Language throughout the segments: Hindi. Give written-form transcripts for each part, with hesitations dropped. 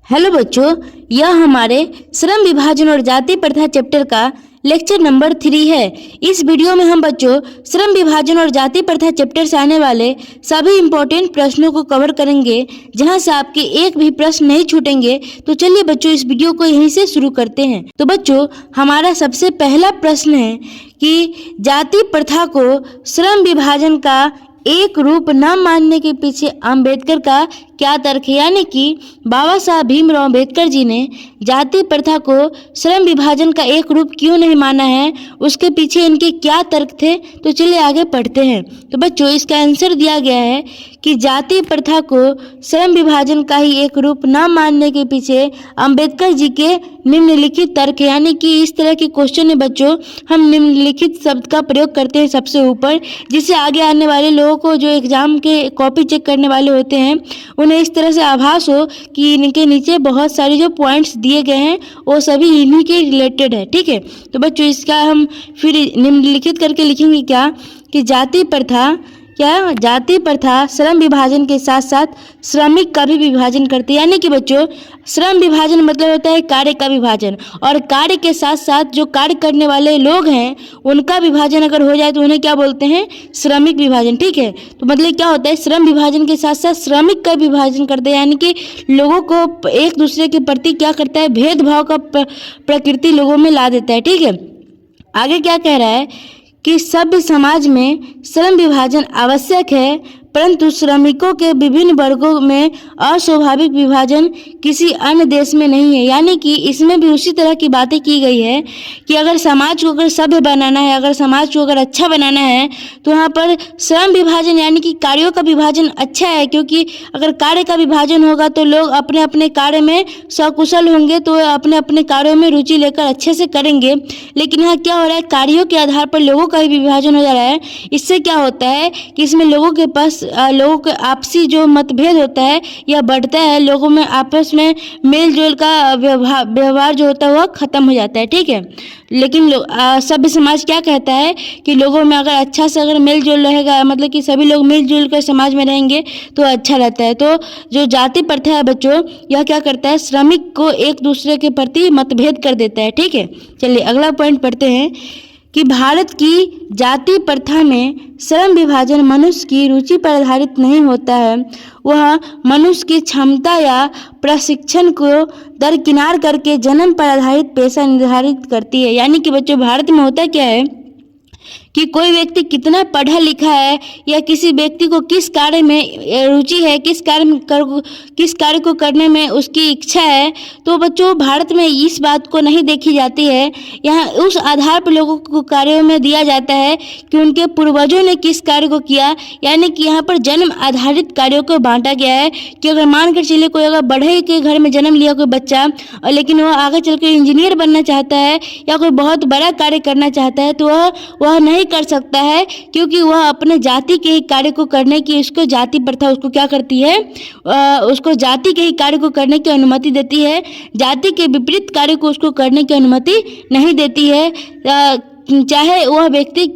हेलो बच्चों, यह हमारे श्रम विभाजन और जाति प्रथा चैप्टर का लेक्चर नंबर 3 है। इस वीडियो में हम बच्चों श्रम विभाजन और जाति प्रथा चैप्टर से आने वाले सभी इम्पोर्टेंट प्रश्नों को कवर करेंगे, जहां से आपके एक भी प्रश्न नहीं छूटेंगे। तो चलिए बच्चों, इस वीडियो को यहीं से शुरू करते हैं। तो बच्चों, हमारा सबसे पहला प्रश्न है कि जाति प्रथा को श्रम विभाजन का एक रूप न मानने के पीछे अम्बेडकर का क्या तर्क है। यानी कि बाबा साहब भीमराव अम्बेडकर जी ने जाति प्रथा को श्रम विभाजन का एक रूप क्यों नहीं माना है, उसके पीछे इनके क्या तर्क थे। तो चलिए आगे पढ़ते हैं। तो बच्चों, इसका आंसर दिया गया है कि जाति प्रथा को श्रम विभाजन का ही एक रूप न मानने के पीछे अम्बेडकर जी के निम्नलिखित तर्क है। यानी कि इस तरह के क्वेश्चन में बच्चों हम निम्नलिखित शब्द का प्रयोग करते हैं सबसे ऊपर, जिससे आगे आने वाले लोगों को जो एग्जाम के कॉपी चेक करने वाले होते हैं उन्हें इस तरह से आभास हो कि इनके नीचे बहुत सारे जो पॉइंट्स दिए गए हैं वो सभी इन्हीं के रिलेटेड है। ठीक है, तो बच्चों इसका हम फिर निम्नलिखित करके लिखेंगे क्या कि जाति प्रथा श्रम विभाजन के साथ साथ श्रमिक का भी विभाजन करती है। यानी कि बच्चों श्रम विभाजन मतलब होता है कार्य का विभाजन, और कार्य के साथ साथ जो कार्य करने वाले लोग हैं उनका विभाजन अगर हो जाए तो उन्हें क्या बोलते हैं, श्रमिक विभाजन। ठीक है, तो मतलब क्या होता है, श्रम विभाजन के साथ साथ श्रमिक का विभाजन करते हैं। यानी कि लोगों को एक दूसरे के प्रति क्या करता है, भेदभाव का प्रकृति लोगों में ला देता है। ठीक है, आगे क्या कह रहा है कि सभ्य समाज में श्रम विभाजन आवश्यक है, परंतु श्रमिकों के विभिन्न वर्गों में अस्वाभाविक विभाजन किसी अन्य देश में नहीं है। यानी कि इसमें भी उसी तरह की बातें की गई है कि अगर समाज को अगर सभ्य बनाना है, अगर समाज को अगर अच्छा बनाना है तो वहाँ पर श्रम विभाजन यानी कि कार्यों का विभाजन अच्छा है, क्योंकि अगर कार्य का विभाजन होगा तो लोग अपने अपने कार्य में सकुशल होंगे, तो अपने अपने कार्यों में रुचि लेकर अच्छे से करेंगे। लेकिन यहाँ क्या हो रहा है, कार्यों के आधार पर लोगों का ही विभाजन हो जा रहा है। इससे क्या होता है कि इसमें लोगों के पास लोगों के आपसी जो मतभेद होता है यह बढ़ता है, लोगों में आपस में मेल जोल का व्यवहार जो होता है वह खत्म हो जाता है। ठीक है, लेकिन सभ्य समाज क्या कहता है कि लोगों में अगर अच्छा से अगर मेल जोल रहेगा, मतलब कि सभी लोग मिल जुल कर समाज में रहेंगे तो अच्छा रहता है। तो जो जाति प्रथा है बच्चों, यह क्या करता है, श्रमिक को एक दूसरे के प्रति मतभेद कर देता है। ठीक है, चलिए अगला पॉइंट पढ़ते हैं कि भारत की जाति प्रथा में श्रम विभाजन मनुष्य की रुचि पर आधारित नहीं होता है, वह मनुष्य की क्षमता या प्रशिक्षण को दरकिनार करके जन्म पर आधारित पेशा निर्धारित करती है। यानी कि बच्चों भारत में होता क्या है कि कोई व्यक्ति कितना पढ़ा लिखा है या किसी व्यक्ति को किस कार्य में रुचि है, किस कार्य को करने में उसकी इच्छा है, तो बच्चों भारत में इस बात को नहीं देखी जाती है। यहाँ उस आधार पर लोगों को कार्यों में दिया जाता है कि उनके पूर्वजों ने किस कार्य को किया। यानी कि यहाँ पर जन्म आधारित कार्यों को बांटा गया है कि अगर मान कर चलिए कोई अगर बढ़ई के घर में जन्म लिया कोई बच्चा, लेकिन वह आगे चलकर इंजीनियर बनना चाहता है या कोई बहुत बड़ा कार्य करना चाहता है, तो वह नहीं कर सकता है, क्योंकि वह अपने जाति के ही कार्य को करने की उसको जाति प्रथा उसको क्या करती है, उसको जाति के ही कार्य को करने की अनुमति देती है, जाति के विपरीत कार्य को उसको करने की अनुमति नहीं देती है, चाहे वह व्यक्ति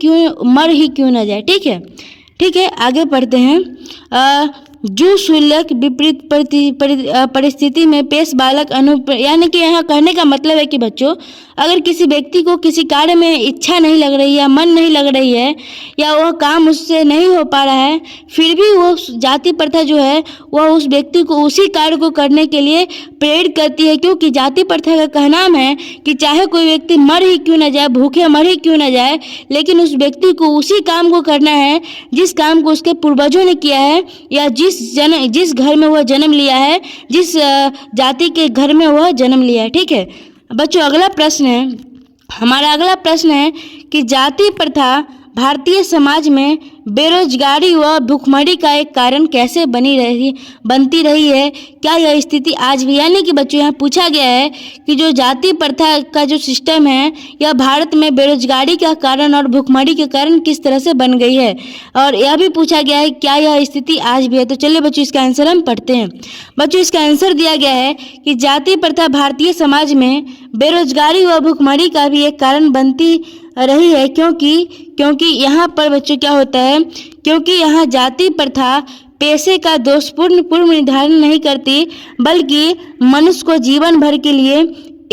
मर ही क्यों न जाए। ठीक है, आगे पढ़ते हैं। जो शुल्क विपरीत परिस्थिति में पेश बालक यानी कि यहाँ कहने का मतलब है कि बच्चों अगर किसी व्यक्ति को किसी कार्य में इच्छा नहीं लग रही है, मन नहीं लग रही है, या वह काम उससे नहीं हो पा रहा है, फिर भी वो जाति प्रथा जो है वह उस व्यक्ति को उसी कार्य को करने के लिए प्रेरित करती है। क्योंकि जाति प्रथा का कहना है कि चाहे कोई व्यक्ति मर ही क्यों न जाए, भूखे मर ही क्यों न जाए, लेकिन उस व्यक्ति को उसी काम को करना है जिस काम को उसके पूर्वजों ने किया है, या जिस घर में वह जन्म लिया है, जिस जाति के घर में वह जन्म लिया है। ठीक है बच्चों, हमारा अगला प्रश्न है कि जाति प्रथा भारतीय समाज में बेरोजगारी व भूखमरी का एक कारण कैसे बनती रही है, क्या यह स्थिति आज भी। यानी कि बच्चों यहाँ पूछा गया है कि जो जाति प्रथा का जो सिस्टम है यह भारत में बेरोजगारी का कारण और भूखमरी के कारण किस तरह से बन गई है, और यह भी पूछा गया है क्या यह स्थिति आज भी है। तो चलिए बच्चों इसका आंसर हम पढ़ते हैं। बच्चों इसका आंसर दिया गया है कि जाति प्रथा भारतीय समाज में बेरोजगारी व भूखमरी का भी एक कारण बनती रही है, क्योंकि यहाँ पर बच्चों क्या होता है, क्योंकि यहाँ जाति प्रथा पैसे का दोषपूर्ण पूर्व निर्धारण नहीं करती, बल्कि मनुष्य को जीवन भर के लिए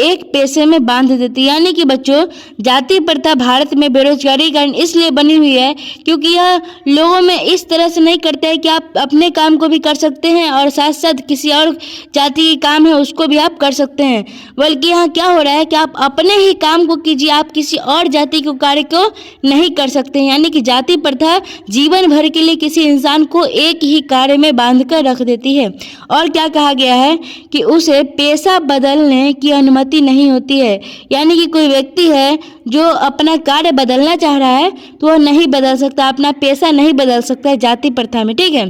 एक पैसे में बांध देती। यानी कि बच्चों, जाति प्रथा भारत में बेरोजगारी के कारण इसलिए बनी हुई है क्योंकि यह लोगों में इस तरह से नहीं करता है कि आप अपने काम को भी कर सकते हैं और साथ साथ किसी और जाति के काम है उसको भी आप कर सकते हैं, बल्कि यहाँ क्या हो रहा है कि आप अपने ही काम को कीजिए, आप किसी और जाति के कार्य को नहीं कर सकते हैं। यानी कि जाति प्रथा जीवन भर के लिए किसी इंसान को एक ही कार्य में बांध कर रख देती है। और क्या कहा गया है कि उसे पेशा बदलने की अनुमति नहीं होती है। यानी कि कोई व्यक्ति है जो अपना कार्य बदलना चाह रहा है तो वह नहीं बदल सकता, अपना पेशा नहीं बदल सकता है जाति प्रथा में, ठीक है।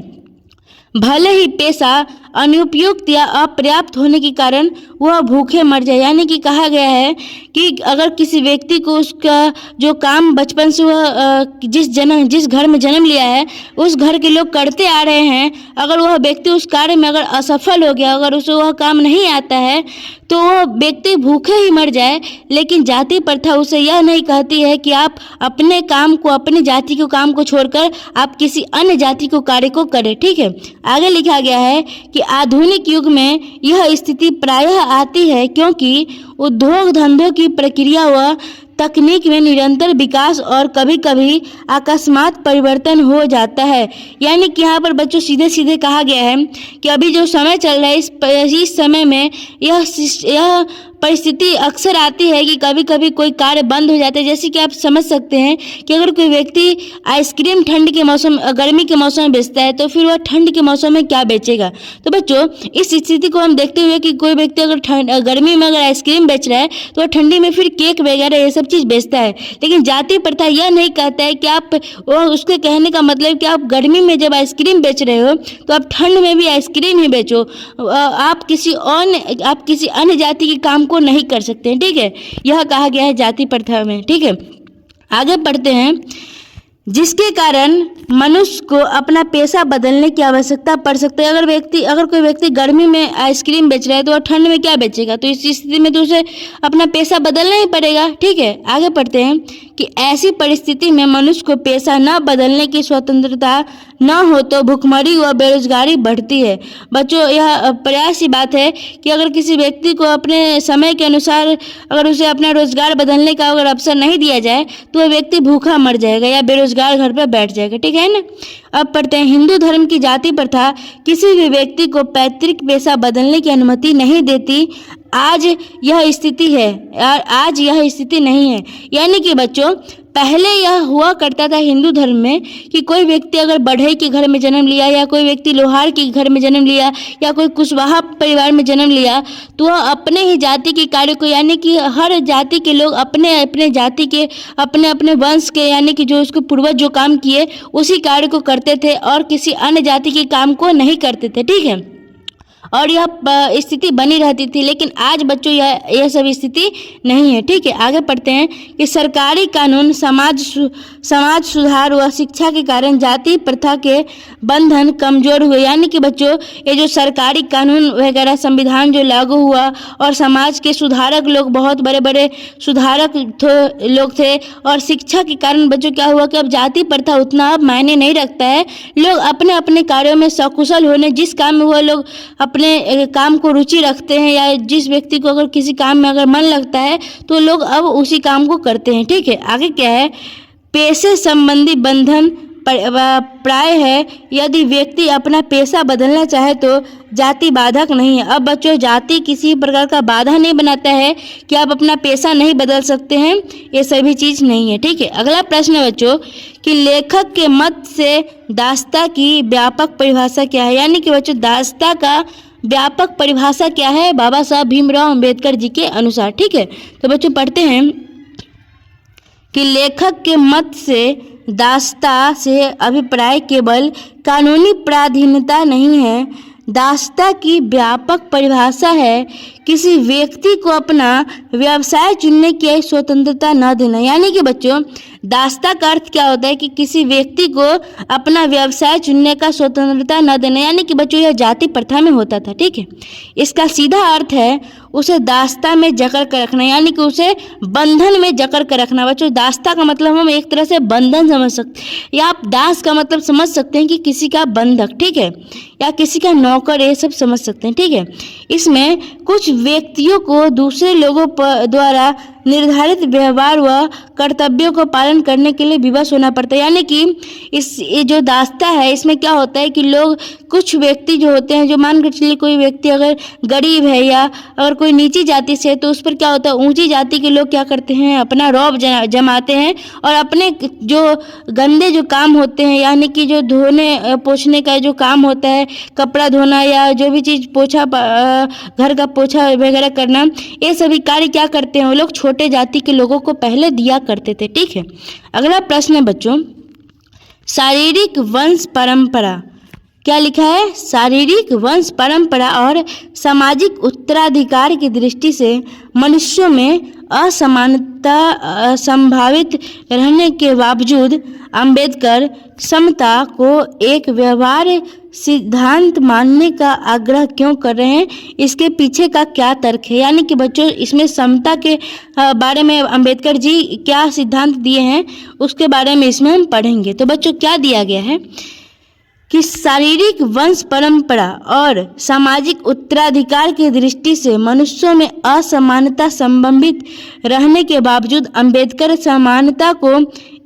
भले ही पेशा अनुपयुक्त या अपर्याप्त होने के कारण वह भूखे मर जाए। यानी कि कहा गया है कि अगर किसी व्यक्ति को उसका जो काम बचपन से वह जिस घर में जन्म लिया है उस घर के लोग करते आ रहे हैं, अगर वह व्यक्ति उस कार्य में अगर असफल हो गया, अगर उसे वह काम नहीं आता है तो वह व्यक्ति भूखे ही मर जाए। लेकिन जाति प्रथा उसे यह नहीं कहती है कि आप अपने काम को, अपनी जाति के काम को छोड़कर आप किसी अन्य जाति को कार्य को करें, ठीक है। आगे लिखा गया है कि आधुनिक युग में यह स्थिति प्रायः आती है क्योंकि उद्योग धंधों की प्रक्रिया व तकनीक में निरंतर विकास और कभी कभी अकस्मात परिवर्तन हो जाता है। यानी कि यहाँ पर बच्चों सीधे सीधे कहा गया है कि अभी जो समय चल रहा है इस समय में यह परिस्थिति अक्सर आती है कि कभी कभी कोई कार्य बंद हो जाता है। जैसे कि आप समझ सकते हैं कि अगर कोई व्यक्ति आइसक्रीम ठंड के मौसम गर्मी के मौसम में बेचता है तो फिर वह ठंड के मौसम में क्या बेचेगा। तो बच्चों, इस स्थिति को हम देखते हुए कि कोई व्यक्ति अगर गर्मी में अगर आइसक्रीम बेच रहा है तो वह ठंडी में फिर केक वगैरह ये सब चीज़ बेचता है। लेकिन जाति प्रथा यह नहीं कहता है कि आप उसके कहने का मतलब कि आप गर्मी में जब आइसक्रीम बेच रहे हो तो आप ठंड में भी आइसक्रीम ही बेचो, आप किसी अन्य जाति के काम को नहीं कर सकते हैं, ठीक है। यह कहा गया है जाति प्रथा में, ठीक है। आगे पढ़ते हैं। जिसके कारण मनुष्य को अपना पेशा बदलने की आवश्यकता पड़ सकती है। अगर कोई व्यक्ति गर्मी में आइसक्रीम बेच रहा है तो वह ठंड में क्या बेचेगा, तो इस स्थिति में तो उसे अपना पेशा बदलना ही पड़ेगा, ठीक है। आगे पढ़ते हैं कि ऐसी परिस्थिति में मनुष्य को पेशा न बदलने की स्वतंत्रता न हो तो भुखमरी व बेरोजगारी बढ़ती है। बच्चों, यह प्रयास की बात है कि अगर किसी व्यक्ति को अपने समय के अनुसार अगर उसे अपना रोजगार बदलने का अगर अवसर नहीं दिया जाए तो वह व्यक्ति भूखा मर जाएगा या बेरोजगार घर पर बैठ जाएगा, ठीक है ना। अब पढ़ते हैं। हिंदू धर्म की जाति प्रथा किसी भी व्यक्ति को पैतृक पेशा बदलने की अनुमति नहीं देती। आज यह स्थिति है और आज यह स्थिति नहीं है। यानी कि बच्चों, पहले यह हुआ करता था हिंदू धर्म में कि कोई व्यक्ति अगर बढ़ई के घर में जन्म लिया या कोई व्यक्ति लोहार के घर में जन्म लिया या कोई कुशवाहा परिवार में जन्म लिया तो वह अपने ही जाति के कार्य को, यानी कि हर जाति के लोग अपने अपने जाति के अपने अपने वंश के, यानी कि जो उसके पूर्वज जो काम किए उसी कार्य को करते थे और किसी अन्य जाति के काम को नहीं करते थे, ठीक है। और यह स्थिति बनी रहती थी। लेकिन आज बच्चों यह सब स्थिति नहीं है, ठीक है। आगे पढ़ते हैं कि सरकारी कानून, समाज सुधार व शिक्षा के कारण जाति प्रथा के बंधन कमजोर हुए। यानी कि बच्चों, ये जो सरकारी कानून वगैरह संविधान जो लागू हुआ और समाज के सुधारक लोग, बहुत बड़े बड़े सुधारक लोग थे, और शिक्षा के कारण बच्चों क्या हुआ कि अब जाति प्रथा उतना अब मायने नहीं रखता है। लोग अपने अपने कार्यों में सकुशल होने, जिस काम में वह लोग अपने काम को रुचि रखते हैं या जिस व्यक्ति को अगर किसी काम में अगर मन लगता है तो लोग अब उसी काम को करते हैं, ठीक है। आगे क्या है, पेशे संबंधी बंधन प्राय है। यदि व्यक्ति अपना पेशा बदलना चाहे तो जाति बाधक नहीं है। अब बच्चों, जाति किसी प्रकार का बाधा नहीं बनाता है कि आप अपना पेशा नहीं बदल सकते हैं, ये सभी चीज़ नहीं है, ठीक है। अगला प्रश्न है बच्चों कि लेखक के मत से दास्ता की व्यापक परिभाषा क्या है। यानी कि बच्चों, दास्ता का व्यापक परिभाषा क्या है बाबा साहब भीमराव अंबेडकर जी के अनुसार, ठीक है। तो बच्चों पढ़ते हैं कि लेखक के मत से दास्ता से अभिप्राय केवल कानूनी प्राधीनता नहीं है। दास्ता की व्यापक परिभाषा है किसी व्यक्ति को अपना व्यवसाय चुनने की स्वतंत्रता न देना। यानी कि बच्चों, दास्ता का अर्थ क्या होता है कि किसी व्यक्ति को अपना व्यवसाय चुनने का स्वतंत्रता न देना। यानी कि बच्चों, यह जाति प्रथा में होता था, ठीक है। इसका सीधा अर्थ है उसे दास्ता में जकड़ कर रखना, यानी कि उसे बंधन में जकड़ कर रखना। बच्चों दास्ता का मतलब हम एक तरह से बंधन समझ सकते हैं, या आप दास का मतलब समझ सकते हैं कि किसी का बंधक, ठीक है, या किसी का नौकर, ये सब समझ सकते हैं, ठीक है। इसमें कुछ व्यक्तियों को दूसरे लोगों द्वारा निर्धारित व्यवहार व कर्तव्यों को पालन करने के लिए विवश होना पड़ता है, यानी कि ये जो दास्ता है इसमें क्या होता है कि लोग, कुछ व्यक्ति जो होते हैं, जो मान कर चलिए कोई व्यक्ति अगर गरीब है या अगर कोई नीची जाति से है, तो उस पर क्या होता है, ऊंची जाति के लोग क्या करते हैं, अपना रौब जमाते हैं और अपने जो गंदे जो काम होते हैं, यानी कि जो धोने पोछने का जो काम होता है, कपड़ा धोना या जो भी चीज़ पोछा, घर का पोछा वगैरह करना, ये सभी कार्य क्या करते हैं, वो लोग छोटे जाति के लोगों को पहले दिया करते थे, ठीक है। अगला प्रश्न है बच्चों, शारीरिक वंश परंपरा, क्या लिखा है, शारीरिक वंश परंपरा और सामाजिक उत्तराधिकार की दृष्टि से मनुष्यों में असमानता संभावित रहने के बावजूद अंबेडकर समता को एक व्यवहार सिद्धांत मानने का आग्रह क्यों कर रहे हैं, इसके पीछे का क्या तर्क है। यानी कि बच्चों इसमें समता के बारे में अंबेडकर जी क्या सिद्धांत दिए हैं उसके बारे में इसमें हम पढ़ेंगे। तो बच्चों क्या दिया गया है कि शारीरिक वंश परंपरा और सामाजिक उत्तराधिकार की दृष्टि से मनुष्यों में असमानता संबंधित रहने के बावजूद अंबेडकर समानता को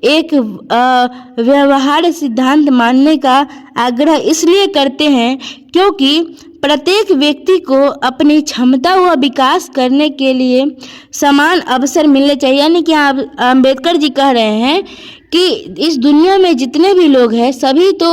एक व्यवहार सिद्धांत मानने का आग्रह इसलिए करते हैं क्योंकि प्रत्येक व्यक्ति को अपनी क्षमता व विकास करने के लिए समान अवसर मिलने चाहिए। यानी कि अंबेडकर जी कह रहे हैं कि इस दुनिया में जितने भी लोग हैं सभी तो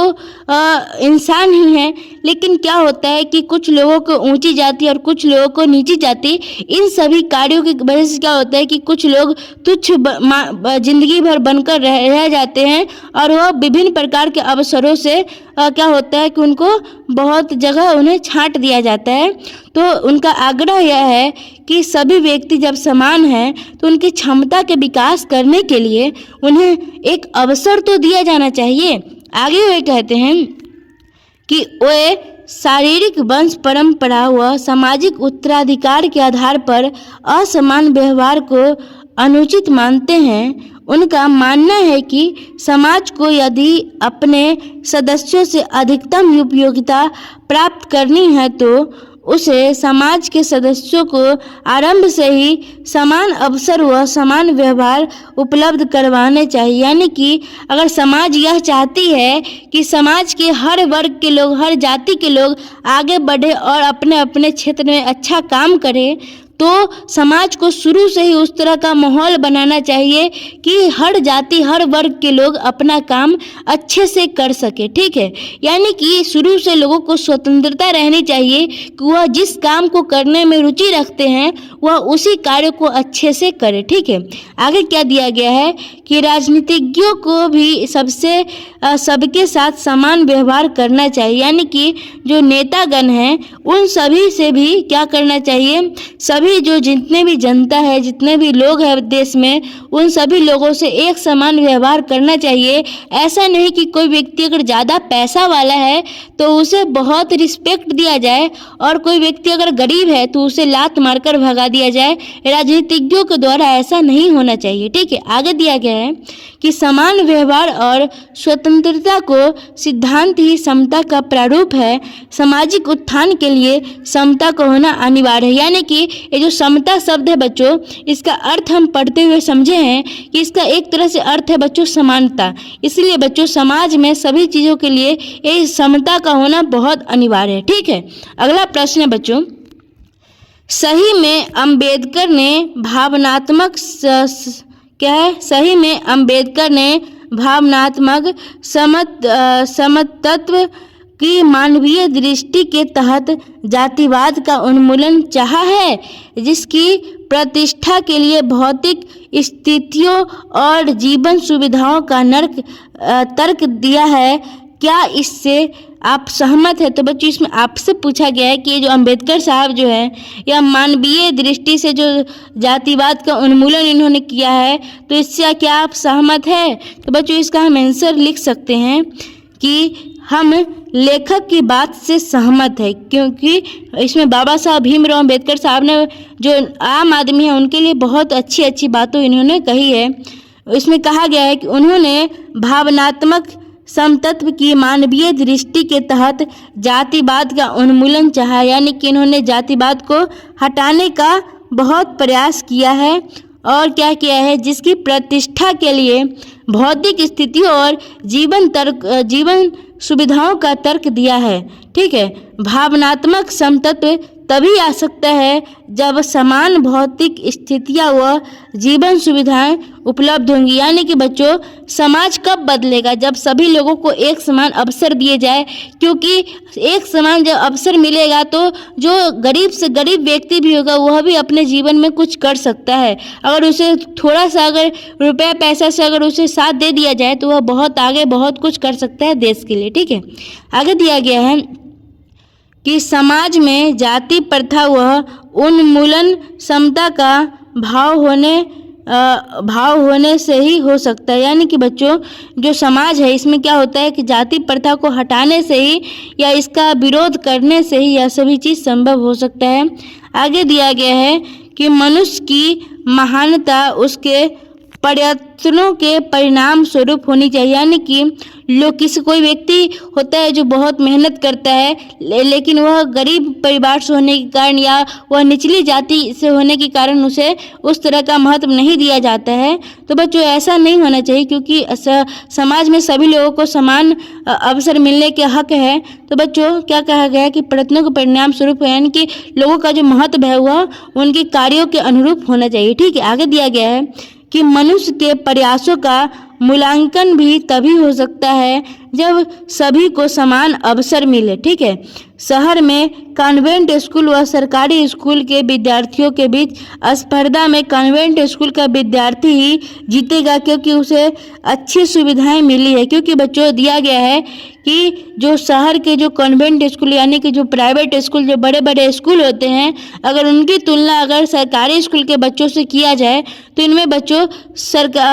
इंसान ही हैं, लेकिन क्या होता है कि कुछ लोगों को ऊंची जाति और कुछ लोगों को नीची जाति, इन सभी कार्यों की वजह से क्या होता है कि कुछ लोग तुच्छ जिंदगी भर बनकर रह जाते हैं और वह विभिन्न प्रकार के अवसरों से क्या होता है कि उनको बहुत जगह उन्हें छांट दिया जाता है। तो उनका आग्रह यह है कि सभी व्यक्ति जब समान हैं तो उनकी क्षमता के विकास करने के लिए उन्हें एक अवसर तो दिया जाना चाहिए। आगे वे कहते हैं कि वे शारीरिक वंश परंपरा व सामाजिक उत्तराधिकार के आधार पर असमान व्यवहार को अनुचित मानते हैं। उनका मानना है कि समाज को यदि अपने सदस्यों से अधिकतम उपयोगिता प्राप्त करनी है तो उसे समाज के सदस्यों को आरंभ से ही समान अवसर व समान व्यवहार उपलब्ध करवाने चाहिए। यानी कि अगर समाज यह चाहती है कि समाज के हर वर्ग के लोग, हर जाति के लोग आगे बढ़े और अपने अपने क्षेत्र में अच्छा काम करें, तो समाज को शुरू से ही उस तरह का माहौल बनाना चाहिए कि हर जाति, हर वर्ग के लोग अपना काम अच्छे से कर सके, ठीक है। यानी कि शुरू से लोगों को स्वतंत्रता रहनी चाहिए कि वह जिस काम को करने में रुचि रखते हैं वह उसी कार्य को अच्छे से करे, ठीक है। आगे क्या दिया गया है कि राजनीतिज्ञों को भी सबके साथ समान व्यवहार करना चाहिए। यानी कि जो नेतागण हैं उन सभी से भी क्या करना चाहिए, सभी जो जितने भी जनता है, जितने भी लोग हैं देश में, उन सभी लोगों से एक समान व्यवहार करना चाहिए। ऐसा नहीं कि कोई व्यक्ति अगर ज़्यादा पैसा वाला है तो उसे बहुत रिस्पेक्ट दिया जाए और कोई व्यक्ति अगर गरीब है तो उसे लात मारकर भगा दिया जाए। राजनीतिज्ञों के द्वारा ऐसा नहीं होना चाहिए, ठीक है। आगे दिया गया है कि समान व्यवहार और स्वतंत्रता को सिद्धांत ही समता का प्रारूप है। सामाजिक उत्थान के लिए समता को होना अनिवार्य है। यानी कि ये जो समता शब्द है बच्चों, इसका अर्थ हम पढ़ते हुए समझे हैं कि इसका एक तरह से अर्थ है बच्चों समानता। इसलिए बच्चों समाज में सभी चीज़ों के लिए ये समता का होना बहुत अनिवार्य है, ठीक है। अगला प्रश्न है बच्चों, सही में अंबेडकर ने भावनात्मक क्या है, सही में अंबेडकर ने भावनात्मक समतत्व की मानवीय दृष्टि के तहत जातिवाद का उन्मूलन चाहा है, जिसकी प्रतिष्ठा के लिए भौतिक स्थितियों और जीवन सुविधाओं का तर्क दिया है। क्या इससे आप सहमत है? तो बच्चों इसमें आपसे पूछा गया है कि ये जो अंबेडकर साहब जो है या मानवीय दृष्टि से जो जातिवाद का उन्मूलन इन्होंने किया है, तो इससे क्या आप सहमत है? तो बच्चों इसका हम आंसर लिख सकते हैं कि हम लेखक की बात से सहमत है, क्योंकि इसमें बाबा साहब भीमराव अम्बेडकर साहब ने जो आम आदमी है उनके लिए बहुत अच्छी अच्छी बातें इन्होंने कही है। इसमें कहा गया है कि उन्होंने भावनात्मक समतत्व की मानवीय दृष्टि के तहत जातिवाद का उन्मूलन चाहा, यानी कि इन्होंने जातिवाद को हटाने का बहुत प्रयास किया है। और क्या किया है, जिसकी प्रतिष्ठा के लिए भौतिक स्थिति और जीवन सुविधाओं का तर्क दिया है। ठीक है, भावनात्मक समतत्व तभी आ सकता है जब समान भौतिक स्थितियाँ व जीवन सुविधाएं उपलब्ध होंगी। यानी कि बच्चों, समाज कब बदलेगा, जब सभी लोगों को एक समान अवसर दिए जाए, क्योंकि एक समान जब अवसर मिलेगा तो जो गरीब से गरीब व्यक्ति भी होगा वह भी अपने जीवन में कुछ कर सकता है। अगर उसे थोड़ा सा अगर रुपया पैसा से अगर उसे साथ दे दिया जाए तो वह बहुत आगे बहुत कुछ कर सकता है देश के लिए। ठीक है, आगे दिया गया है कि समाज में जाति प्रथा व उन्मूलन समता का भाव होने से ही हो सकता है। यानी कि बच्चों, जो समाज है इसमें क्या होता है कि जाति प्रथा को हटाने से ही या इसका विरोध करने से ही यह सभी चीज़ संभव हो सकता है। आगे दिया गया है कि मनुष्य की महानता उसके प्रयत्नों के परिणाम स्वरूप होनी चाहिए। यानी कि कोई व्यक्ति होता है जो बहुत मेहनत करता है लेकिन वह गरीब परिवार से होने के कारण या वह निचली जाति से होने के कारण उसे उस तरह का महत्व नहीं दिया जाता है। तो बच्चों, ऐसा नहीं होना चाहिए, क्योंकि समाज में सभी लोगों को समान अवसर मिलने के हक है। तो बच्चों, क्या कहा गया है कि प्रयत्नों के परिणाम स्वरूप, यानी कि लोगों का जो महत्व है वह उनके कार्यों के अनुरूप होना चाहिए। ठीक है, आगे दिया गया है कि मनुष्य के प्रयासों का मूल्यांकन भी तभी हो सकता है जब सभी को समान अवसर मिले। ठीक है, शहर में कॉन्वेंट स्कूल व सरकारी स्कूल के विद्यार्थियों के बीच स्पर्धा में कॉन्वेंट स्कूल का विद्यार्थी ही जीतेगा, क्योंकि उसे अच्छी सुविधाएं मिली है। क्योंकि बच्चों, दिया गया है कि जो शहर के जो कॉन्वेंट स्कूल यानी कि जो प्राइवेट स्कूल, जो बड़े बड़े स्कूल होते हैं, अगर उनकी तुलना अगर सरकारी स्कूल के बच्चों से किया जाए तो इनमें बच्चों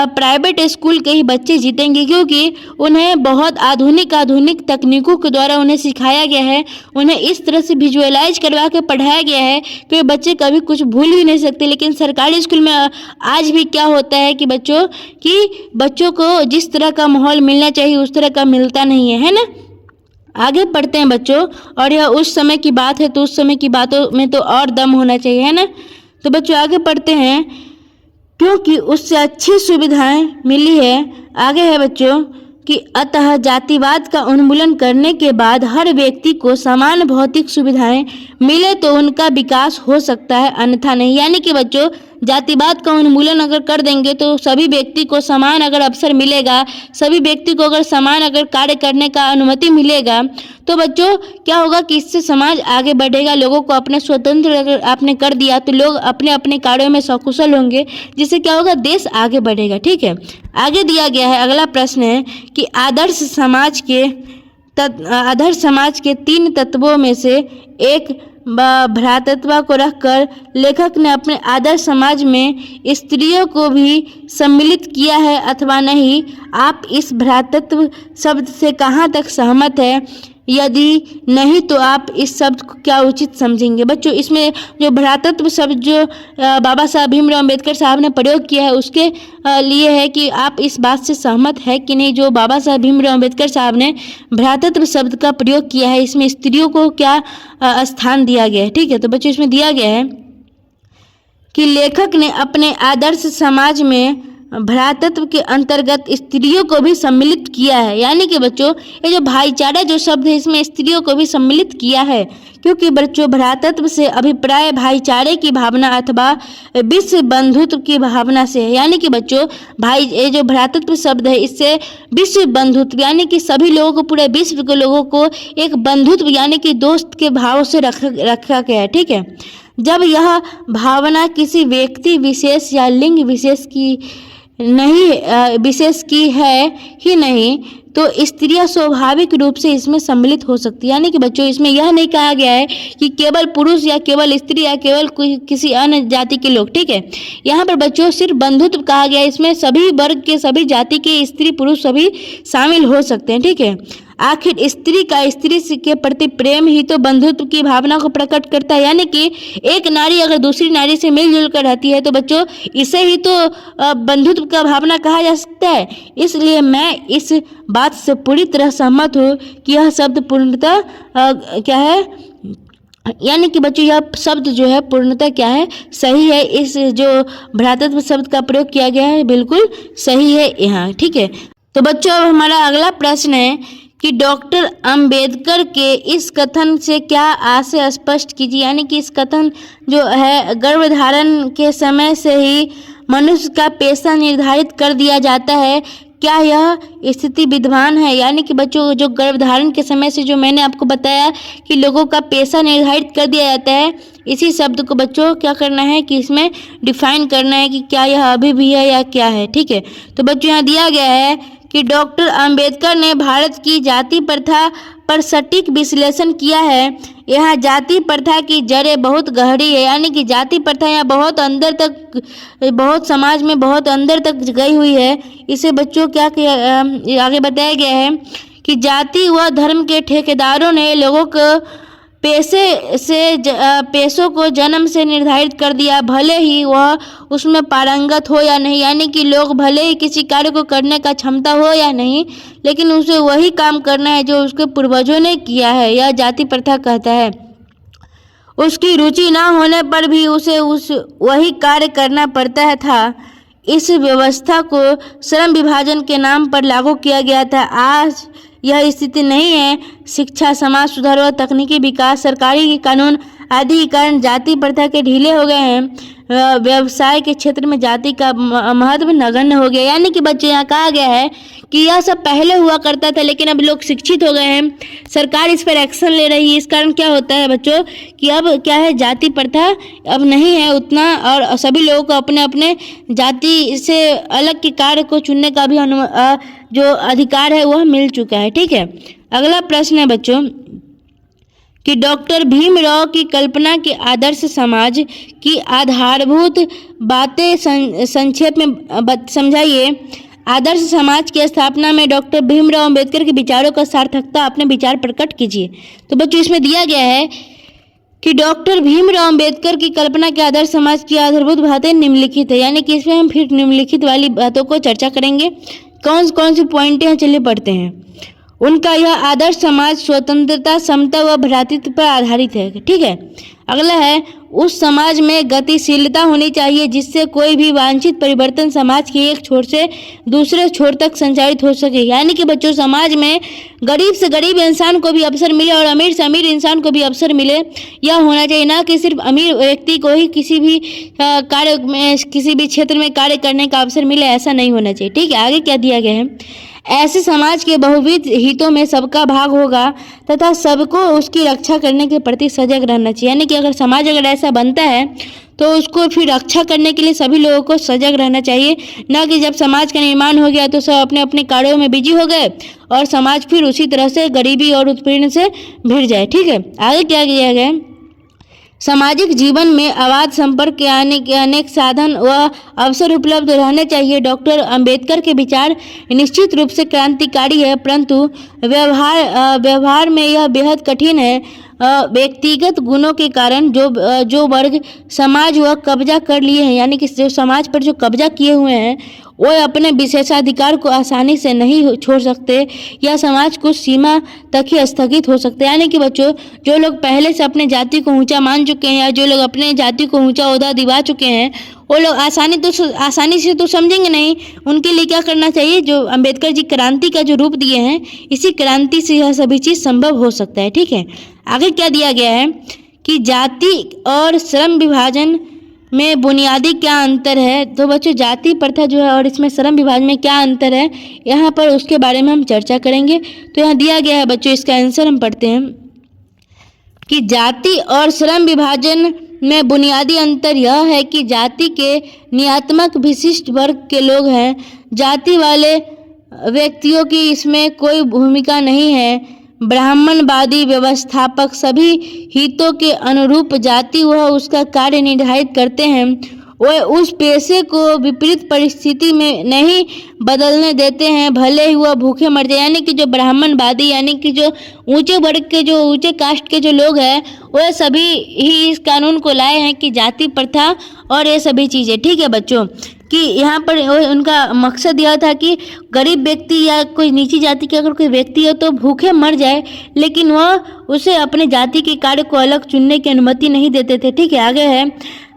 प्राइवेट स्कूल के ही बच्चे जीतेंगे, क्योंकि उन्हें बहुत आधुनिक तकनीकों के द्वारा उन्हें सिखाया गया है, उन्हें इस तरह से विजुअलाइज करवा के पढ़ाया गया है कि बच्चे कभी कुछ भूल भी नहीं सकते। लेकिन सरकारी स्कूल में आज भी क्या होता है कि बच्चों को जिस तरह का माहौल मिलना चाहिए उस तरह का मिलता नहीं है ना। आगे पढ़ते हैं बच्चों, और यह उस समय की बात है तो उस समय की बातों में तो और दम होना चाहिए, है ना। तो बच्चों आगे पढ़ते हैं, क्योंकि उससे अच्छी सुविधाएं मिली है। आगे है बच्चों कि अतः जातिवाद का उन्मूलन करने के बाद हर व्यक्ति को समान भौतिक सुविधाएं मिले तो उनका विकास हो सकता है, अन्यथा नहीं। यानी कि बच्चों, जातिवाद का उन्मूलन अगर कर देंगे तो सभी व्यक्ति को समान अगर अवसर मिलेगा, सभी व्यक्ति को अगर समान अगर कार्य करने का अनुमति मिलेगा तो बच्चों क्या होगा कि इससे समाज आगे बढ़ेगा। लोगों को अपने स्वतंत्र अगर आपने कर दिया तो लोग अपने अपने कार्यों में सकुशल होंगे, जिससे क्या होगा, देश आगे बढ़ेगा। ठीक है, आगे दिया गया है, अगला प्रश्न है कि आदर्श समाज के 3 तत्वों में से एक भ्रातृत्व को रखकर लेखक ने अपने आदर्श समाज में स्त्रियों को भी सम्मिलित किया है अथवा नहीं। आप इस भ्रातृत्व शब्द से कहाँ तक सहमत है? यदि नहीं तो आप इस शब्द को क्या उचित समझेंगे? बच्चों, इसमें जो भ्रातृत्व शब्द जो बाबा साहब भीमराव अम्बेडकर साहब ने प्रयोग किया है उसके लिए है कि आप इस बात से सहमत है कि नहीं। जो बाबा साहब भीमराव अम्बेडकर साहब ने भ्रातृत्व शब्द का प्रयोग किया है इसमें स्त्रियों को क्या स्थान दिया गया है? ठीक है, तो बच्चों इसमें दिया गया है कि लेखक ने अपने आदर्श समाज में भ्रातृत्व के अंतर्गत स्त्रियों को भी सम्मिलित किया है। यानी कि बच्चों ये जो भाईचारा जो शब्द है इसमें स्त्रियों को भी सम्मिलित किया है, क्योंकि बच्चों भ्रातृत्व से अभिप्राय भाईचारे की भावना अथवा विश्व बंधुत्व की भावना से है। यानी कि बच्चों ये जो भ्रातृत्व शब्द है इससे विश्व बंधुत्व यानी कि सभी लोगों को, पूरे विश्व के लोगों को एक बंधुत्व यानी कि दोस्त के भाव से रखा गया है। ठीक है, जब यह भावना किसी व्यक्ति विशेष या लिंग विशेष की है ही नहीं तो स्त्रियां स्वाभाविक रूप से इसमें सम्मिलित हो सकती है। यानी कि बच्चों इसमें यह नहीं कहा गया है कि केवल पुरुष या केवल स्त्री या केवल किसी अन्य जाति के लोग। ठीक है, यहाँ पर बच्चों सिर्फ बंधुत्व कहा गया है, इसमें सभी वर्ग के, सभी जाति के स्त्री पुरुष सभी शामिल हो सकते हैं। ठीक है, आखिर स्त्री का स्त्री के प्रति प्रेम ही तो बंधुत्व की भावना को प्रकट करता है। यानी कि एक नारी अगर दूसरी नारी से मिलजुल कर रहती है तो बच्चों इसे ही तो बंधुत्व का भावना कहा जा सकता है। इसलिए मैं इस बात से पूरी तरह सहमत हूँ कि यह शब्द पूर्णतः क्या है, यानी कि बच्चों यह शब्द जो है पूर्णतः क्या है, सही है। इस जो भ्रातृत्व शब्द का प्रयोग किया गया है बिल्कुल सही है यहाँ, ठीक है। तो बच्चों अब हमारा अगला प्रश्न है कि डॉक्टर अंबेडकर के इस कथन से क्या आशय स्पष्ट कीजिए। यानी कि इस कथन जो है गर्भधारण के समय से ही मनुष्य का पेशा निर्धारित कर दिया जाता है, क्या यह स्थिति विद्यमान है। यानी कि बच्चों जो गर्भधारण के समय से जो मैंने आपको बताया कि लोगों का पेशा निर्धारित कर दिया जाता है, इसी शब्द को बच्चों क्या करना है कि इसमें डिफाइन करना है कि क्या यह अभी भी है या क्या है, ठीक है। तो बच्चों यहाँ दिया गया है कि डॉक्टर अंबेडकर ने भारत की जाति प्रथा पर सटीक विश्लेषण किया है। यहाँ जाति प्रथा की जड़ें बहुत गहरी है। यानी कि जाति प्रथा यहाँ बहुत अंदर तक, बहुत समाज में बहुत अंदर तक गई हुई है। इसे बच्चों क्या आगे बताया गया है कि जाति व धर्म के ठेकेदारों ने लोगों को पेशों को जन्म से निर्धारित कर दिया, भले ही वह उसमें पारंगत हो या नहीं। यानी कि लोग भले ही किसी कार्य को करने का क्षमता हो या नहीं, लेकिन उसे वही काम करना है जो उसके पूर्वजों ने किया है, यह जाति प्रथा कहता है। उसकी रुचि ना होने पर भी उसे वही कार्य करना पड़ता था। इस व्यवस्था को श्रम विभाजन के नाम पर लागू किया गया था। आज यह स्थिति नहीं है। शिक्षा, समाज सुधार व तकनीकी विकास, सरकारी कानून आदि के कारण जाति प्रथा के ढीले हो गए हैं। व्यवसाय के क्षेत्र में जाति का महत्व नगण्य हो गया। यानी कि बच्चे यहाँ कहा गया है कि यह सब पहले हुआ करता था, लेकिन अब लोग शिक्षित हो गए हैं, सरकार इस पर एक्शन ले रही है। इस कारण क्या होता है बच्चों कि अब क्या है, जाति प्रथा अब नहीं है उतना, और सभी लोगों को अपने अपने जाति से अलग के कार्य को चुनने का भी जो अधिकार है वह मिल चुका है, ठीक है। अगला प्रश्न है बच्चों कि डॉक्टर भीमराव की कल्पना के आदर्श समाज की आधारभूत बातें संक्षेप में समझाइए। आदर्श समाज की स्थापना में डॉक्टर भीमराव अंबेडकर के विचारों का सार्थकता अपने विचार प्रकट कीजिए। तो बच्चों इसमें दिया गया है कि डॉक्टर भीमराव अंबेडकर की कल्पना के आदर्श समाज की आधारभूत बातें निम्नलिखित है। यानी कि इसमें हम फिर निम्नलिखित वाली बातों को चर्चा करेंगे। कौन कौन सी पॉइंटें हैं, चलिए पढ़ते हैं। उनका यह आदर्श समाज स्वतंत्रता, समता व भ्रातृत्व पर आधारित है, ठीक है। अगला है, उस समाज में गतिशीलता होनी चाहिए जिससे कोई भी वांछित परिवर्तन समाज के एक छोर से दूसरे छोर तक संचारित हो सके। यानी कि बच्चों समाज में गरीब से गरीब इंसान को भी अवसर मिले और अमीर से अमीर इंसान को भी अवसर मिले, यह होना चाहिए। ना कि सिर्फ अमीर व्यक्ति को ही किसी भी कार्य में, किसी भी क्षेत्र में कार्य करने का अवसर मिले, ऐसा नहीं होना चाहिए, ठीक है। आगे क्या दिया गया है, ऐसे समाज के बहुविध हितों में सबका भाग होगा तथा सबको उसकी रक्षा करने के प्रति सजग रहना चाहिए। यानी कि अगर समाज अगर ऐसा बनता है तो उसको फिर रक्षा करने के लिए सभी लोगों को सजग रहना चाहिए। ना कि जब समाज का निर्माण हो गया तो सब अपने अपने कार्यों में बिजी हो गए और समाज फिर उसी तरह से गरीबी और उत्पीड़न से भिड़ जाए, ठीक है। आगे क्या किया गया, सामाजिक जीवन में अबाध संपर्क के आने के अनेक साधन व अवसर उपलब्ध रहने चाहिए। डॉक्टर अंबेडकर के विचार निश्चित रूप से क्रांतिकारी है, परंतु व्यवहार में यह बेहद कठिन है। व्यक्तिगत गुणों के कारण जो वर्ग समाज व कब्जा कर लिए हैं, यानी कि जो समाज पर जो कब्जा किए हुए हैं, वो अपने विशेषाधिकार को आसानी से नहीं छोड़ सकते या समाज कुछ सीमा तक ही स्थगित हो सकते हैं। यानी कि बच्चों जो लोग पहले से अपने जाति को ऊंचा मान चुके हैं या जो लोग अपने जाति को ऊंचा ओहदा दिवा चुके हैं, वो लोग आसानी से तो समझेंगे नहीं। उनके लिए क्या करना चाहिए, जो अंबेडकर जी क्रांति का जो रूप दिए हैं, इसी क्रांति से यह सभी चीज़ संभव हो सकता है, ठीक है। आगे क्या दिया गया है कि जाति और श्रम विभाजन में बुनियादी क्या अंतर है। तो बच्चों जाति प्रथा जो है और इसमें श्रम विभाजन में क्या अंतर है, यहाँ पर उसके बारे में हम चर्चा करेंगे। तो यहाँ दिया गया है बच्चों, इसका आंसर हम पढ़ते हैं कि जाति और श्रम विभाजन में बुनियादी अंतर यह है कि जाति के नियात्मक विशिष्ट वर्ग के लोग हैं, जाति वाले व्यक्तियों की इसमें कोई भूमिका नहीं है। ब्राह्मणवादी व्यवस्थापक सभी हितों के अनुरूप जाति वह उसका कार्य निर्धारित करते हैं। वे उस पेशे को विपरीत परिस्थिति में नहीं बदलने देते हैं, भले ही वह भूखे मर जाए। यानी कि जो ब्राह्मणवादी यानी कि जो ऊंचे वर्ग के जो ऊंचे कास्ट के जो लोग हैं वह सभी ही इस कानून को लाए हैं कि जाति प्रथा और ये सभी चीज़ें, ठीक है बच्चों, कि यहाँ पर उनका मकसद यह था कि गरीब व्यक्ति या कोई नीची जाति के अगर कोई व्यक्ति हो तो भूखे मर जाए, लेकिन वह उसे अपने जाति के कार्य को अलग चुनने की अनुमति नहीं देते थे। ठीक है, आगे है,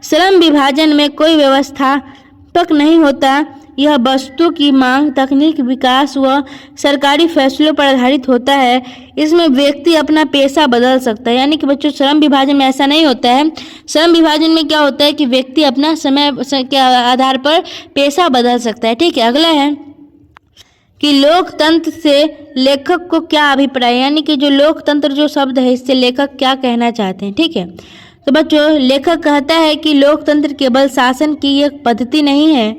श्रम विभाजन में कोई व्यवस्थापक नहीं होता, यह वस्तु की मांग, तकनीक विकास व सरकारी फैसलों पर आधारित होता है। इसमें व्यक्ति अपना पेशा बदल सकता है। यानी कि बच्चों श्रम विभाजन में ऐसा नहीं होता है। श्रम विभाजन में क्या होता है कि व्यक्ति अपना समय के आधार पर पेशा बदल सकता है। ठीक है, अगला है कि लोकतंत्र से लेखक को क्या अभिप्राय, यानी कि जो लोकतंत्र जो शब्द है इससे लेखक क्या कहना चाहते हैं। ठीक है, तो बच्चों लेखक कहता है कि लोकतंत्र केवल शासन की एक पद्धति नहीं है,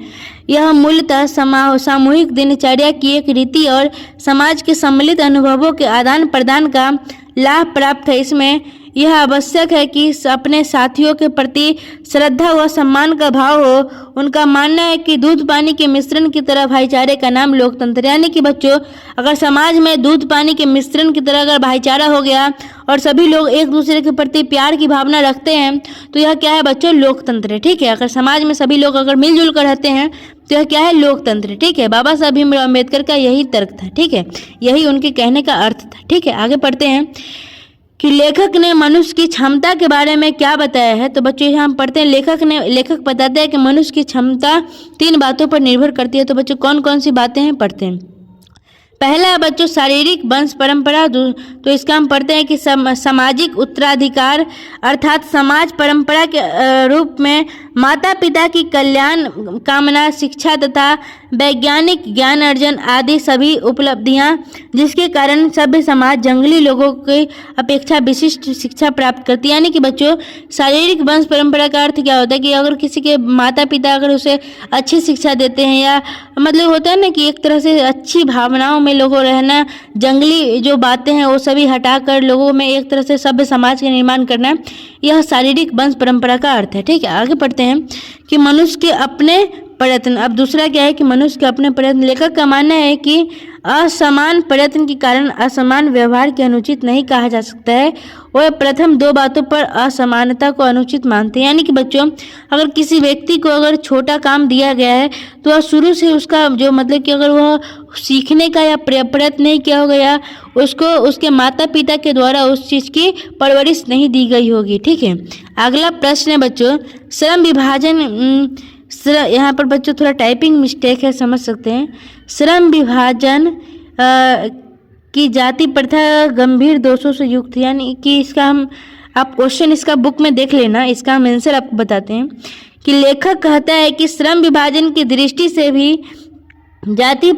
यह मूलतः सामूहिक दिनचर्या की एक रीति और समाज के सम्मिलित अनुभवों के आदान प्रदान का लाभ प्राप्त है। इसमें यह आवश्यक है कि अपने साथियों के प्रति श्रद्धा व सम्मान का भाव हो। उनका मानना है कि दूध पानी के मिश्रण की तरह भाईचारे का नाम लोकतंत्र। यानी कि बच्चों अगर समाज में दूध पानी के मिश्रण की तरह अगर भाईचारा हो गया और सभी लोग एक दूसरे के प्रति प्यार की भावना रखते हैं तो यह क्या है बच्चों, लोकतंत्र है। ठीक है, अगर समाज में सभी लोग अगर मिलजुल कर रहते हैं तो यह क्या है, लोकतंत्र। ठीक है, बाबा साहब भीमराव अम्बेडकर का यही तर्क था। ठीक है, यही उनके कहने का अर्थ था। ठीक है, आगे पढ़ते हैं कि लेखक ने मनुष्य की क्षमता के बारे में क्या बताया है। तो बच्चों यहाँ हम पढ़ते हैं, लेखक बताते हैं कि मनुष्य की क्षमता 3 बातों पर निर्भर करती है। तो बच्चों कौन कौन सी बातें हैं पढ़ते हैं। पहला है बच्चों शारीरिक वंश परंपरा। तो इसका हम पढ़ते हैं कि सामाजिक उत्तराधिकार, अर्थात समाज परंपरा के रूप में माता पिता की कल्याण कामना, शिक्षा तथा वैज्ञानिक ज्ञान अर्जन आदि सभी उपलब्धियां, जिसके कारण सभ्य समाज जंगली लोगों की अपेक्षा विशिष्ट शिक्षा प्राप्त करती है। यानी कि बच्चों शारीरिक वंश परंपरा का अर्थ क्या होता है कि अगर किसी के माता पिता अगर उसे अच्छी शिक्षा देते हैं, या मतलब होता है ना कि एक तरह से अच्छी भावनाओं में लोगों रहना, जंगली जो बातें हैं वो सभी हटाकर लोगों में एक तरह से सभ्य समाज का निर्माण करना, यह शारीरिक वंश परंपरा का अर्थ है। ठीक है, आगे पढ़ते हैं कि मनुष्य के अपने प्रयत्न। अब दूसरा क्या है कि मनुष्य के अपने प्रयत्न। लेखक का मानना है कि असमान प्रयत्न के कारण असमान व्यवहार के अनुचित नहीं कहा जा सकता है। वह प्रथम 2 बातों पर असमानता को अनुचित मानते हैं। यानी कि बच्चों अगर किसी व्यक्ति को अगर छोटा काम दिया गया है तो वह शुरू से उसका जो मतलब कि अगर वह सीखने का या प्रयत्न नहीं किया होगा, या उसको उसके माता पिता के द्वारा उस चीज़ की परवरिश नहीं दी गई होगी। ठीक है, अगला प्रश्न है बच्चों श्रम विभाजन। यहाँ पर बच्चों थोड़ा टाइपिंग मिस्टेक है, समझ सकते हैं। श्रम विभाजन की जाति प्रथा गंभीर दोषों से युक्त, यानी कि इसका हम आप क्वेश्चन इसका बुक में देख लेना, इसका हम आंसर आपको बताते हैं कि लेखक कहता है कि श्रम विभाजन की दृष्टि से भी जाति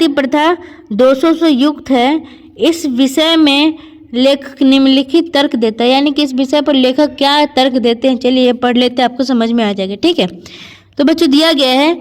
प्रथा दोषों से युक्त है। इस विषय में लेखक निम्नलिखित तर्क देता है। यानी कि इस विषय पर लेखक क्या तर्क देते हैं, चलिए ये पढ़ लेते हैं, आपको समझ में आ जाएगा। ठीक है, तो बच्चों दिया गया है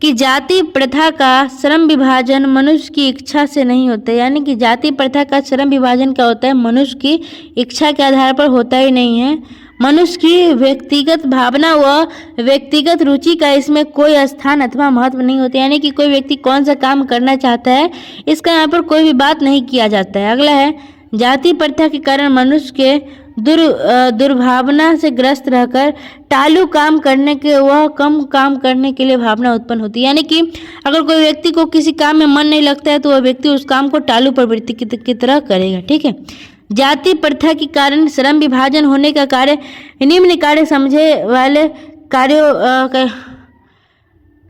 कि जाति प्रथा का श्रम विभाजन मनुष्य की इच्छा से नहीं होता। यानी कि जाति प्रथा का श्रम विभाजन क्या होता है, मनुष्य की इच्छा के आधार पर होता ही नहीं है। मनुष्य की व्यक्तिगत भावना व व्यक्तिगत रुचि का इसमें कोई स्थान अथवा महत्व नहीं होता। यानी कि कोई व्यक्ति कौन सा काम करना चाहता है इसका यहाँ पर कोई भी बात नहीं किया जाता है। अगला है जाति प्रथा के कारण मनुष्य के दुर्भावना से ग्रस्त रहकर टालू काम करने के वह कम काम करने के लिए भावना उत्पन्न होती है। यानी कि अगर कोई व्यक्ति को किसी काम में मन नहीं लगता है तो वह व्यक्ति उस काम को टालू प्रवृत्ति की तरह करेगा। ठीक है, जाति प्रथा के कारण श्रम विभाजन होने का कार्य निम्न कार्य समझे वाले कार्यों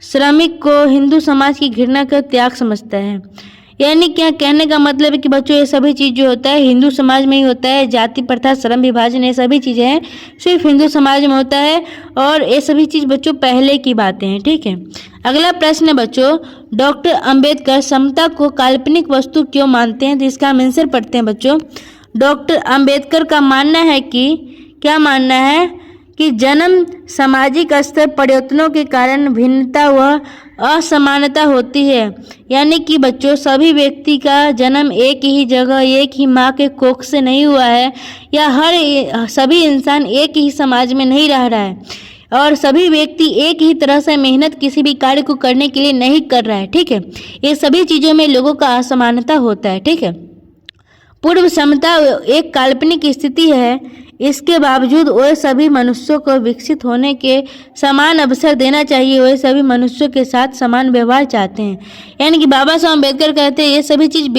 श्रमिक को हिंदू समाज की घृणा का त्याग समझता है। यानी क्या कहने का मतलब है कि बच्चों ये सभी चीज़ जो होता है हिंदू समाज में ही होता है। जाति प्रथा, श्रम विभाजन, ये सभी चीज़ें हैं सिर्फ हिंदू समाज में होता है, और ये सभी चीज़ बच्चों पहले की बातें हैं। ठीक है, अगला प्रश्न है बच्चों डॉक्टर अंबेडकर समता को काल्पनिक वस्तु क्यों मानते हैं। तो इसका हम आंसर पढ़ते हैं बच्चों। डॉक्टर अंबेडकर का मानना है कि क्या मानना है कि जन्म सामाजिक स्तर प्रयत्नों के कारण भिन्नता व असमानता होती है। यानी कि बच्चों सभी व्यक्ति का जन्म एक ही जगह एक ही माँ के कोख से नहीं हुआ है, या सभी इंसान एक ही समाज में नहीं रह रहा है। और सभी व्यक्ति एक ही तरह से मेहनत किसी भी कार्य को करने के लिए नहीं कर रहा है, ठीक है। ये सभी चीज़ों में लोगों का असमानता होता है, ठीक है। पूर्व समता एक काल्पनिक स्थिति है, इसके बावजूद वह सभी मनुष्यों को विकसित होने के समान अवसर देना चाहिए, वह सभी मनुष्यों के साथ समान व्यवहार चाहते हैं। यानी कि बाबा साहब अम्बेडकर कहते हैं ये सभी चीज़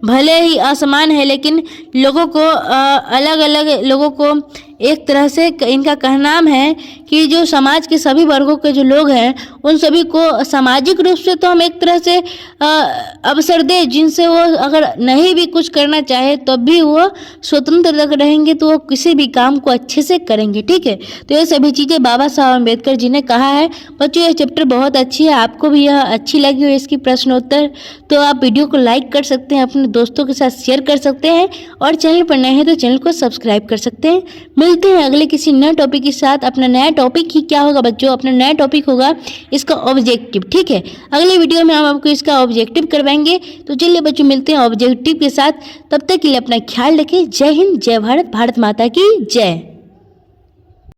भले ही असमान है, लेकिन लोगों को अलग अलग लोगों को एक तरह से इनका कहना है कि जो समाज के सभी वर्गों के जो लोग हैं उन सभी को सामाजिक रूप से तो हम एक तरह से अवसर दें, जिनसे वो अगर नहीं भी कुछ करना चाहे तो भी वो स्वतंत्र रहेंगे, तो वो किसी भी काम को अच्छे से करेंगे, ठीक है। तो ये सभी चीज़ें बाबा साहब अम्बेडकर जी ने कहा है। बच्चों ये चैप्टर बहुत अच्छी है, आपको भी यह अच्छी लगी हो इसकी प्रश्नोत्तर तो आप वीडियो को लाइक कर सकते हैं, अपने दोस्तों के साथ शेयर कर सकते हैं, और चैनल पर नए हैं तो चैनल को सब्सक्राइब कर सकते हैं। मिलते हैं अगले किसी नए टॉपिक के साथ। अपना नया टॉपिक ही क्या होगा बच्चों, अपना नया टॉपिक होगा इसका ऑब्जेक्टिव, ठीक है। अगले वीडियो में हम आपको इसका ऑब्जेक्टिव करवाएंगे। तो चलिए बच्चों मिलते हैं ऑब्जेक्टिव के साथ, तब तक के लिए अपना ख्याल रखें। जय हिंद, जय भारत, भारत माता की जय।